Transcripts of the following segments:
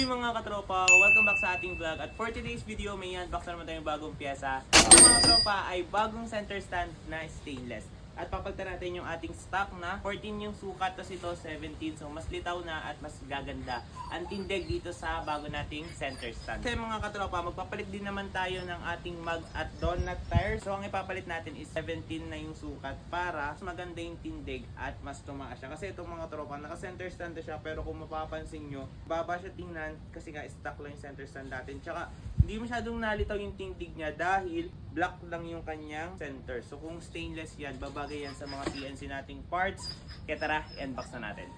mga katropa, welcome back sa ating vlog. At for today's video, may unbox na naman tayong bagong pyesa. Ito mga katropa ay bagong center stand na stainless. At papagtan natin yung ating stock na 14 yung sukat, tapos ito 17. So mas litaw na at mas gaganda ang tindig dito sa bago nating center stand. Kasi mga katropa, magpapalit din naman tayo ng ating mugs at donut tires. So ang ipapalit natin is 17 na yung sukat para mas maganda yung tindig at mas tumaas siya. Kasi itong mga tropa, naka-center stand na siya, pero kung mapapansin nyo, baba siya tingnan kasi nga stock lang yung center stand natin. Tsaka hindi masyadong nalitaw yung tindig niya dahil black lang yung kanyang center. So kung stainless yan, babagay yan sa mga CNC nating parts. Kaya tara, i-unbox na natin.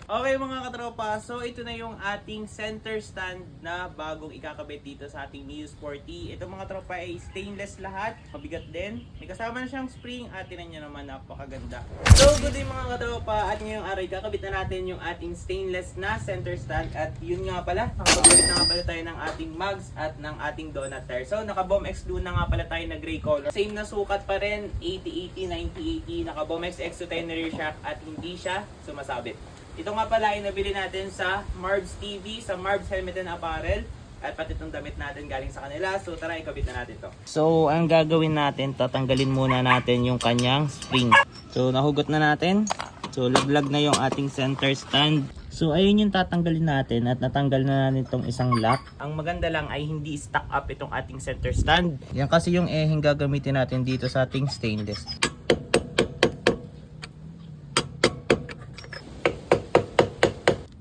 Okay mga katropa, so ito na yung ating center stand na bagong ikakabit dito sa ating Mio Sporty. Ito mga tropa ay stainless lahat, mabigat din. May kasama na siyang spring at tinan nyo naman, napakaganda. So good day mga katropa, at ngayong araw kakabit na natin yung ating stainless na center stand. At yun nga pala, nakapagpalit na nga pala tayo ng ating mugs at ng ating donut tire. So naka-Bom X Blue na nga pala tayo na gray color. Same na sukat pa rin, 80-80, 90-80. Naka-Bom X X210 na rear shaft at hindi siya sumasabit. Ito nga pala ay nabili natin sa Marbs TV, sa Marbs Helmet and Apparel. At pati itong damit natin galing sa kanila. So tara, ikabit na natin to. So ang gagawin natin, tatanggalin muna natin yung kanyang spring. So nahugot na natin. So laglag na yung ating center stand. So ayun yung tatanggalin natin at natanggal na natin itong isang lock. Ang maganda lang ay hindi stack up itong ating center stand. Yan kasi yung ehing gagamitin natin dito sa ating stainless.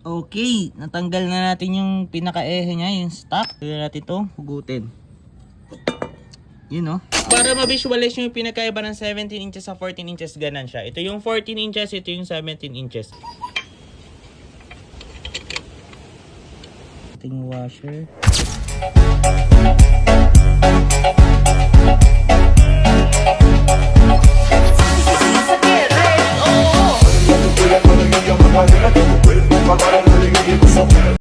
Okay, natanggal na natin yung pinaka-ehe niya, yung stock. Kaya natin ito hugutin. Yun o. Para ma-visualize nyo yung pinakaiba ng 17 inches sa 14 inches, ganan siya. Ito yung 14 inches, ito yung 17 inches. Ating washer.